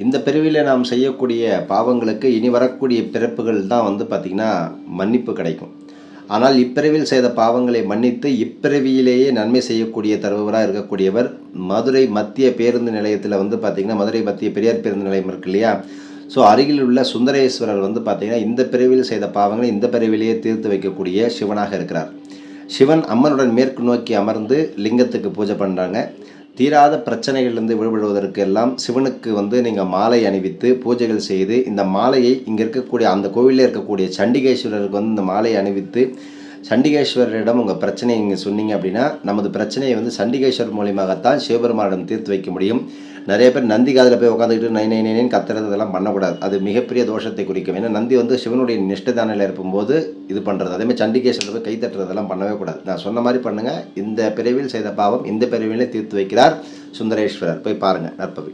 இந்த பிறவியில் நாம் செய்யக்கூடிய பாவங்களுக்கு இனி வரக்கூடிய பிறப்புகள் தான் பார்த்திங்கன்னா மன்னிப்பு கிடைக்கும். ஆனால் இப்பிறவியில் செய்த பாவங்களை மன்னித்து இப்பிறவியிலேயே நன்மை செய்யக்கூடிய தருபவராக இருக்கக்கூடியவர் மதுரை மத்திய பேருந்து நிலையத்தில் பார்த்திங்கன்னா மதுரை மத்திய பெரியார் பேருந்து நிலையம் இருக்கு இல்லையா? ஸோ அருகில் உள்ள சுந்தரேஸ்வரர் பார்த்திங்கன்னா இந்த பிறவியில் செய்த பாவங்களை இந்த பிறவிலேயே தீர்த்து வைக்கக்கூடிய சிவனாக இருக்கிறார். சிவன் அம்மனுடன் மேற்கு நோக்கி அமர்ந்து லிங்கத்துக்கு பூஜை பண்ணுறாங்க. தீராத பிரச்சனைகளிலிருந்து விடுபடுவதற்கு எல்லாம் சிவனுக்கு நீங்கள் மாலை அணிவித்து பூஜைகள் செய்து இந்த மாலையை இங்கே இருக்கக்கூடிய அந்த கோவிலில் இருக்கக்கூடிய சண்டிகேஸ்வரருக்கு இந்த மாலையை அணிவித்து சண்டிகேஸ்வரரிடம் உங்கள் பிரச்சனையை நீங்கள் சொன்னீங்க அப்படின்னா நமது பிரச்சனையை சண்டிகேஸ்வரர் மூலியமாகத்தான் சிவபெருமானிடம் தீர்த்து வைக்க முடியும். நிறைய பேர் நந்தி காதில் போய் உட்காந்துக்கிட்டு நை நை நைன்னு கத்துறது இதெல்லாம் பண்ணக்கூடாது. அது மிகப்பெரிய தோஷத்தை குறிக்கும். ஏன்னா நந்தி சிவனுடைய நிஷ்டதானில் இருக்கும்போது இது பண்ணுறது, அதேமாதிரி சண்டிகேஸ்வரர் போய் கை தட்டுறதெல்லாம் பண்ணவே கூடாது. நான் சொன்ன மாதிரி பண்ணுங்கள். இந்த பிறவியில் செய்த பாவம் இந்த பிறவிலே தீர்த்து வைக்கிறார் சுந்தரேஸ்வரர். போய் பாருங்கள். நற்பவி.